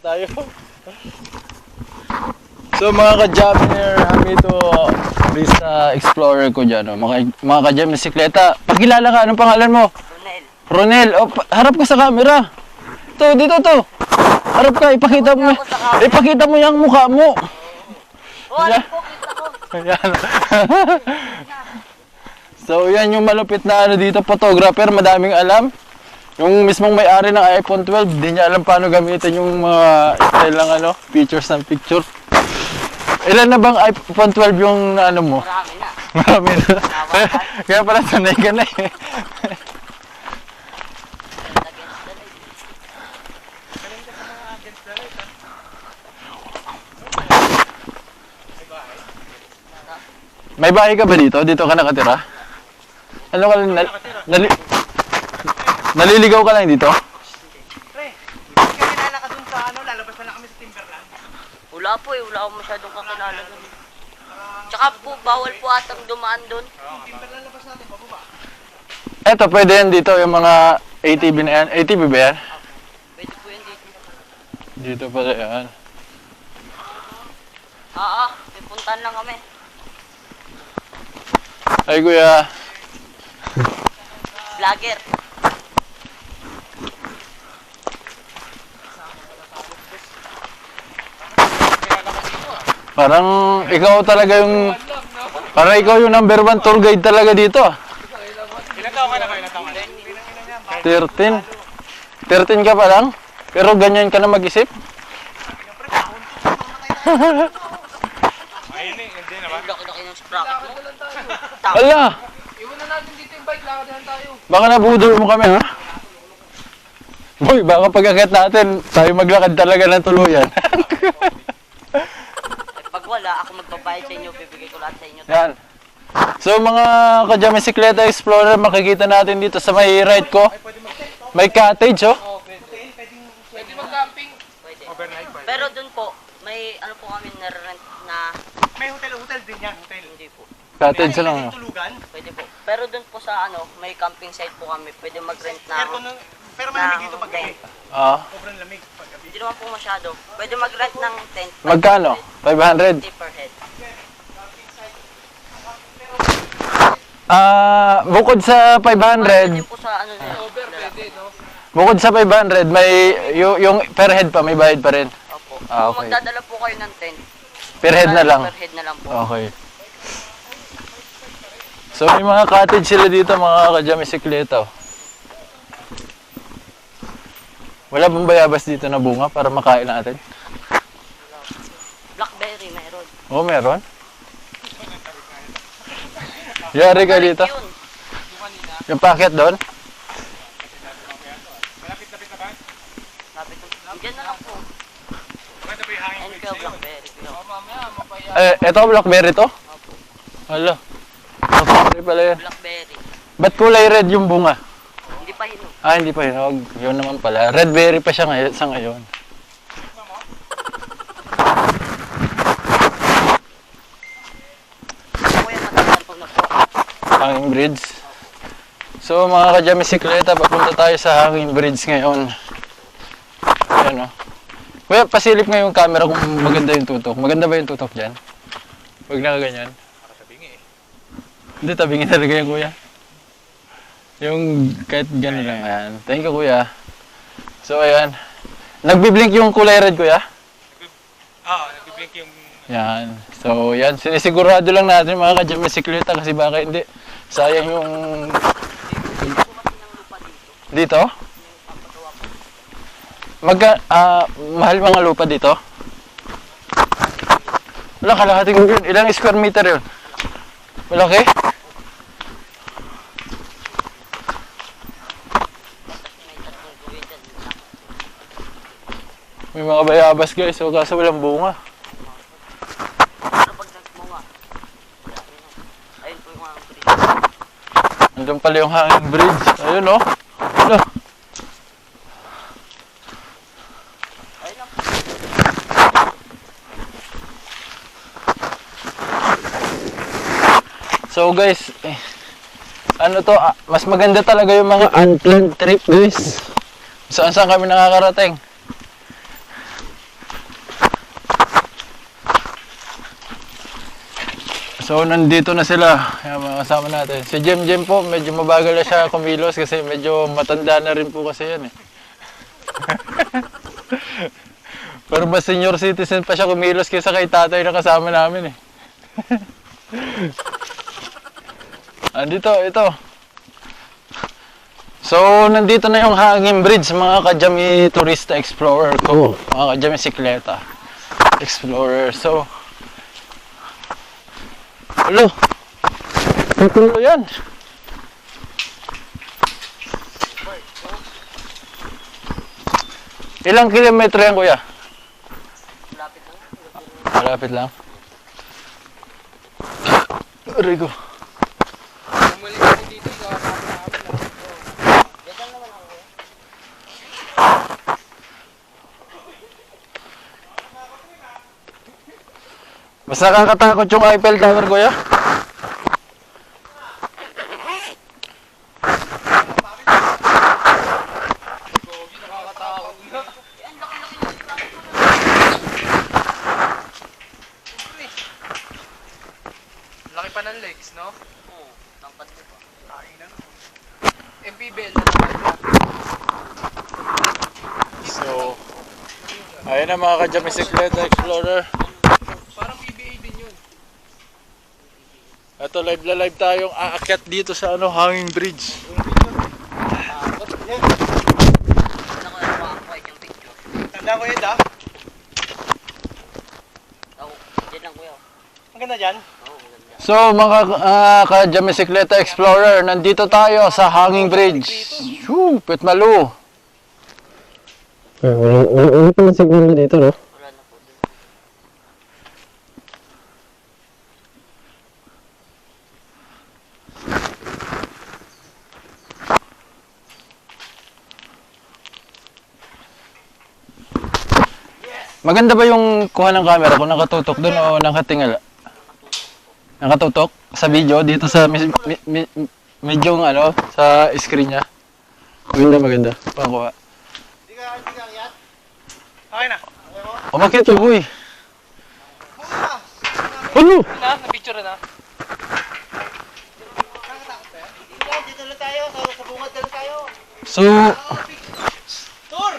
Tayo. So mga ka-Jammer, kami ito Vista Explorer ko dyan. Oh. Mga ka-Jammer, bisikleta. Pagkilala ka, anong pangalan mo? Ronel. Ronel. Oh, harap ka sa camera. Ito, dito to. Harap ka, ipakita mo yung mukha mo. Alam ko, kita ko. Ayan. So yan yung malupit na ano dito, photographer, madaming alam. Yung mismong may-ari ng iPhone 12, di niya alam paano gamitin yung mga style ng ano, features ng picture. Ilan na bang iPhone 12 yung ano mo? Marami na. Marami na. Kaya pala sanay ka na eh. May bahay ka ba dito? Dito ka nakatira? Ano ka lang? Naliligaw ka lang dito? Pre, hindi ka kilala ka dun sa ano, lalabas na kami sa Timberland. Wala po eh, wala akong masyadong kakilala doon. Tsaka po, bawal po atang dumaan doon. Timberland labas natin, bababa. Eto, pwede yan dito, yung mga ATV na yan. ATV ba yan? Pwede po yan dito. Dito pala yan. Pipuntan lang kami. Ay kuya. Vlogger. Parang ikaw talaga yung... Parang ikaw yung number 1 tour guide talaga dito. Ilan taon ka na kayo? Ilan taon ka na? 13. 13 ka pa lang? Pero ganyan ka na mag-isip? Ayun eh, hindi naman. Laki-laki ng sprocket mo. Ala! Iwan na natin dito yung bike, lakad na tayo. Baka nabudol mo kami, ha? Boy, baka pag-akit natin, tayo maglakad talaga ng tuluyan. Pag wala, ako magbabayad sa inyo, bibigay ko lahat sa inyo. Yan. So mga ka-Jammer Bisikleta Explorer, makikita natin dito sa may right ko. May cottage, oh. Pwede mag-camping. Pwede. Overnight pwede. Pero doon po, may ano po kami na-rent na May hotel din yan, hotel. hindi po. Cottage lang, Pwede oh. tulugan. Pwede po. Pero doon po sa ano, may camping site po kami. Pwede mag-rent na Pero malamig dito pag gabi. Ah. Sobrang lamig pag gabi. Hindi naman po masyado. Pwede mag-rent ng tent. Magkano? 500? 50 per head. Bukod sa Pwede 500, po sa ano nila. bukod sa 500, may yung per head pa, may bayad pa rin. Opo. Ah, Kung okay. magdadala po kayo ng tent, Per head na lang. per head na lang po. Okay. So may mga cottage sila dito, mga ka-Jammer Bisikleta, oh. Wala bang bayabas dito na bunga para makain natin? Blackberry meron. Oo, meron. Yari ka dito. Yun. Yung packet doon. Malapit-lapit na ba? Sabi ko, diyan na lang po. Maganda ba yung hangin And bridge kaya sa'yo? blackberry. Ito blackberry to? Hala. Blackberry pala yan. Blackberry. Ba't kulay red yung bunga? Hindi pa hinog. Ah, hindi pa hinog. Yun naman pala. Red berry pa siya ngayon, sa ngayon. Kuya, matagal na po. Hanging Bridge. So mga ka-Jammer Bisikleta, papunta tayo sa Hanging Bridge ngayon. Ayan, oh. Kuya, pasilip nga yung camera kung maganda yung tutok. Maganda ba yung tutok dyan? Huwag na ganyan. Hindi, tabingin talaga yan, kuya. Yung kahit gano'n lang. Ayan. Thank you, kuya. So, ayan. Nagbiblink yung kulay red, kuya? Nag-blink yung... Yan. So, yan. Sinisigurado lang natin mga ka-Jammer Bisikleta kasi baka hindi. Sayang yung... Dito? Mahal mga lupa dito? Wala, kalahating yun. Ilang square meter yun? Malaki? May mga bayabas guys, so kaso walang bunga. Pero pag nagmunga, ayun po yung hanging bridge. Nandun pala yung hanging bridge. Ayun, oh. Ano? Ayun lang po. So guys, ano to, mas maganda talaga yung mga unplanned trip guys. Saan kami nakakarating. So nandito na sila, yung mga kasama natin. Si Jem po, medyo mabagal na siya kumilos kasi medyo matanda na rin po kasi yan eh. Pero mas senior citizen pa siya kumilos kaysa kay tatay na kasama namin eh. Andito, ito. So, nandito na yung hanging bridge, mga Kajami Turista Explorer ko. Mga Kajami Sikleta Explorer. So, alo, tutulo yan. Ilang kilometro yan, kuya? Lapit lang. Malapit lang. Aray ko. Bumalik kami dito, ikaw namin. Diyan naman ako. Mas nakakatakot yung Eiffel Tower, kuya. Laki pa ng legs, no? Oo, tangkad mo pa. Kain na. MPBL na naman. So, ayun na mga Kajami Sikleta Explorer. Parang PBA din yun. Ito, live na live tayong aakyat dito sa hanging bridge. Ano ko yung makakuha yung picture? Tanda ko yun, ah. Ako, dyan lang kuya. Ang ganda dyan. Oo, maganda. So, mga Kajami Sikleta Explorer, nandito tayo sa hanging bridge. Shoo, Petmalu. Wala pa na signal na dito, no? Wala na po dun. Maganda ba yung kuha ng camera kung nakatutok doon o nakatingala? Nakatutok sa video dito sa medyo sa screen niya. Maganda. Pakuha. Hindi ka kayat? Okay na. Umakit to, boy. Ano? Na-picture na. Dito lang tayo, sa bungad lang tayo. So, Tour!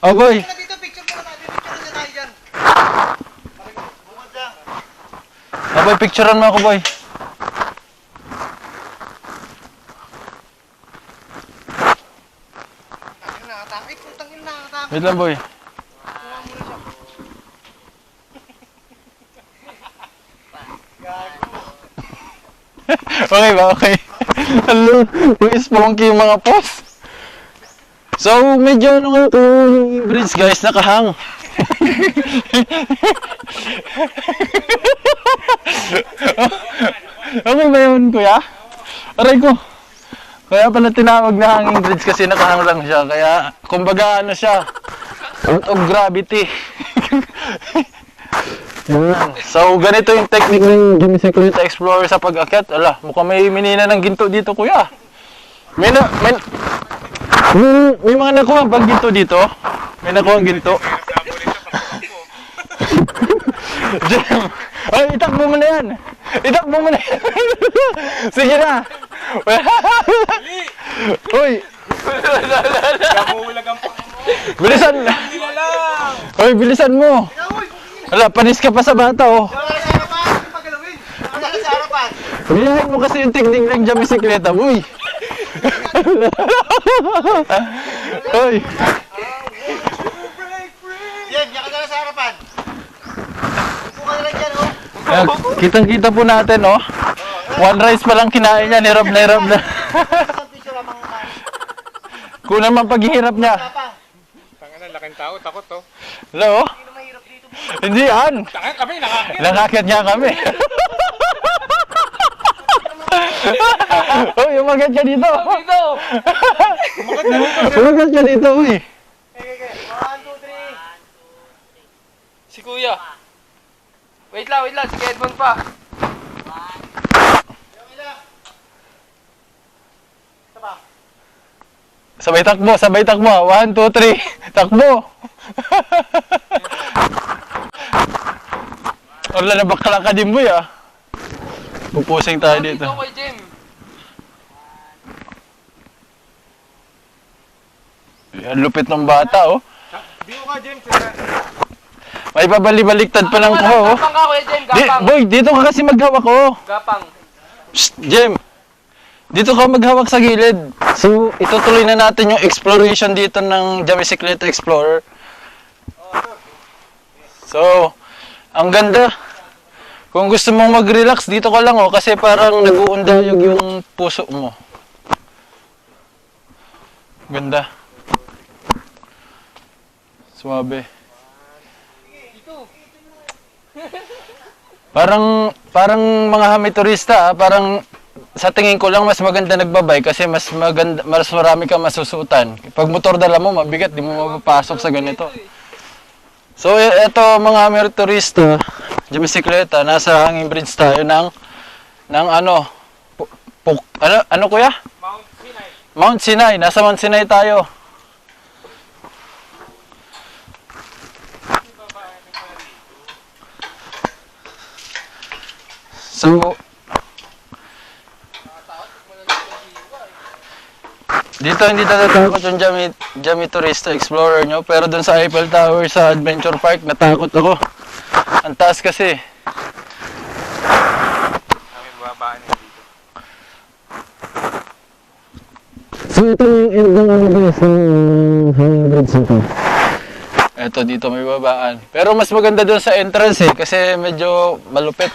oh boy. Dito, picture muna tayo. Picture na tayo dyan. Bungad lang. Oh boy, picturean mo ako, boy. Tangin na, takip. Tangin na, takip. Wait lang, boy. Kuha muna siya. Gago. Okay ba? Okay. Hello. May spunky yung mga post. So, medyo bridge guys, nakahang. Okay ba yun, kuya? Aray ko. Kaya pala tinawag na hanging bridge kasi nakahang lang siya. Kaya, kumbaga siya, out of gravity. Yan. So, ganito yung technique ng Kajami Sikleta Explorer sa pag-akyat. Ala, mukhang may minina ng ginto dito, kuya. May mga nakuha bang ginto dito? May nakuha ang ginto? Jem, ay, itakbo mo na yan. Itakbo mo na yan. Sige na. Uy. Bilisan. Uy, bilisan mo. Wala, panis ka pa sa bata, oh. Wala sa harapan. Pagalawin. Wala sa harapan. Bilahin mo kasi yung technique ng Kajami Sikleta, uy. Uy. Yan, yan ka na sa harapan. Upo ka na lang dyan, oh. Kitang-kita po natin, oh. One rice pa lang kinain niya, hirap na. Isang picture lang mga kain. Kung naman paghihirap niya. Papa. Tangan na, laking tao, takot to. Hello? Hindi na mahirap dito. Hindi yan. Tangan kami, nakakit. Nakakit niya kami. Uy, umagat ka dito. Dito! Umagat ka dito, uy. Okay. 1, 2, 3. Si Kuya. Wait lang, si Edmond pa. Sabay takbo, sabay takbo. 1, 2, 3. Takbo. Wala na bakla ka din boy ah. Pupusing tayo dito. Dito kay Jem. Ang lupit ng bata oh. Dito ka, Jem. May babali-baliktad pa lang ko oh. Gapang ka, Kuya Jem. Di, Gapang. boy, dito ka kasi maghawak oh. Gapang. Psst, Jem. Dito ka maghawak sa gilid. So, itutuloy na natin yung exploration dito ng Jamisikleta Explorer. So, ang ganda. Kung gusto mong mag-relax, dito ka lang oh, kasi parang nag-uundayog yung puso mo. Ganda. Suwabe. Parang mga hamiturista, parang sa tingin ko lang mas maganda nagbabay kasi mas maganda, mas marami kang masusutan. Pag motor dala mo, mabigat, di mo mapapasok sa ganito. So, eto mga hamiturista, Jamisikleta, nasa hanging bridge tayo ng ano, ano kuya? Mount Sinai. Mount Sinai, nasa Mount Sinai tayo. So, dito hindi natatakot yung Jami Tourista Explorer nyo, pero dun sa Eiffel Tower sa Adventure Park, natakot ako. Ang taas kasi. Kami babaan niya dito. So, ito yung end ng ano guys, ng hanging bridge nito. Ito, dito may babaan. Pero mas maganda dun sa entrance eh, kasi medyo malupit.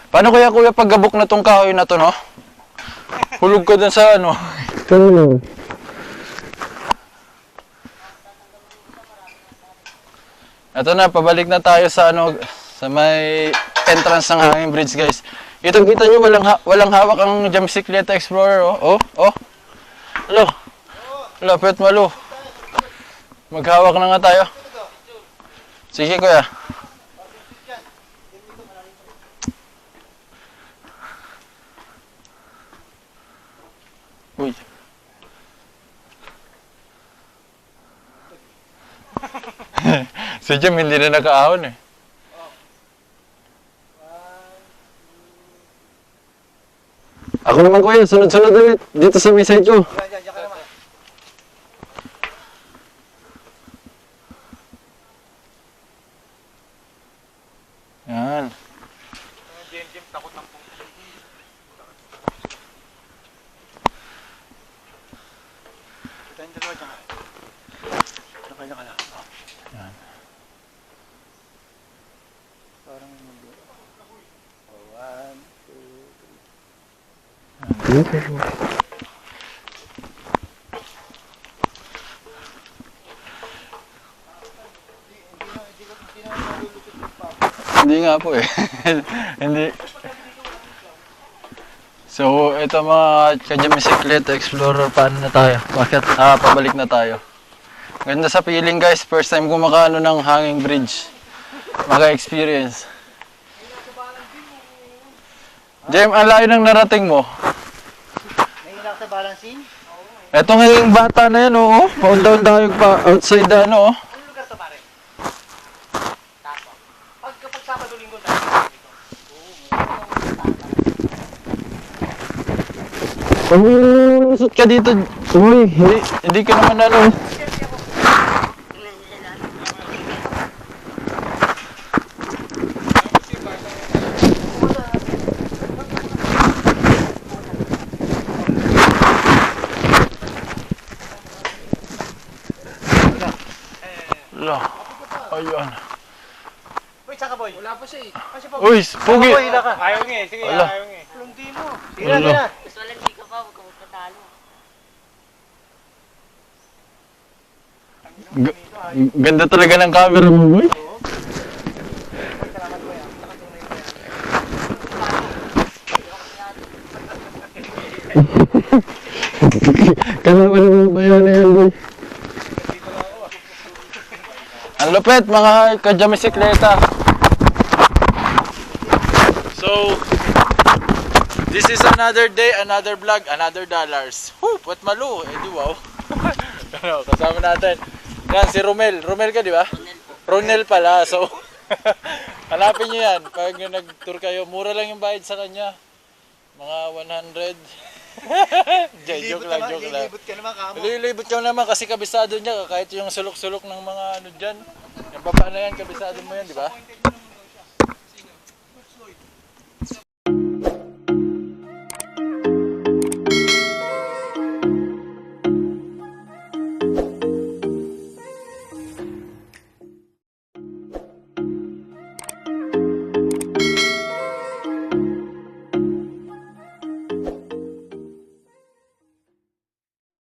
Paano kaya kuya paggabok na tong kahoy na to, no? Hulog ko dun sa ano. Kano? Ito na, pabalik na tayo sa ano, sa may entrance ng hanging bridge guys. Ito kita nyo, walang hawak ang Jamisikleta Explorer, oh. Oh. Hello. Lapit malo. Maghawak na nga tayo. Sige kuya. Uy. Si Jim hindi na nakaahon eh. Ako naman kuya, sunod-sunod ulit dito sa may side ko. Diyan ka naman. Yan. Jem, takot ng puso. Diyan dalawa dyan. Diyan ka lang. Yan. Parang one, two, Hindi nga po eh. Hindi. So, ito mga ka-Jamisikleta Explorer, paano na tayo? Bakit? Pabalik na tayo. Ganda sa feeling guys, first time ko makaano ng hanging bridge. Maka-experience. Jem, ang layo ng narating mo. Nahihila ka sa balancing? Ito nga yung bata na yan, oo. Paundaw tayo pa outside ano, oh. Anong lugar to pare? Tapo. Kapag Sabado Linggo na. Lusot ka dito. Uy, hindi ka naman ano. Lo. Ayun. Uy, saan ka boy? Wala pa siya eh. Kasi po. Uy, pugi. Boy, hila ka. Ayaw nga eh. Sige, Wala. ayaw nga eh. Hindi mo. Sige na, sige na. Mas wala hindi ka pa, huwag ka magpatalo. Ganda talaga ng camera mo, boy. Salamat boy. Nakatunay ko yan. Kalaman mo ba yan boy? Ang lupit mga ka-Jamisikleta. So, This is another day, another vlog, another dollars. Woo! What malu? Eh di wow. Ano, kasama natin. Yan, si Romel. Romel ka, di ba? Ronel pala. So, hanapin nyo yan. Pag nag-tour kayo, mura lang yung bayad sa kanya. Mga 100. Joke lang, joke lang. Lilibot ka naman kamo. Lilibot ka naman kasi kabisado niya. Kahit yung sulok-sulok ng mga ano dyan. Yung baba na yan, kabisado mo yan, di ba?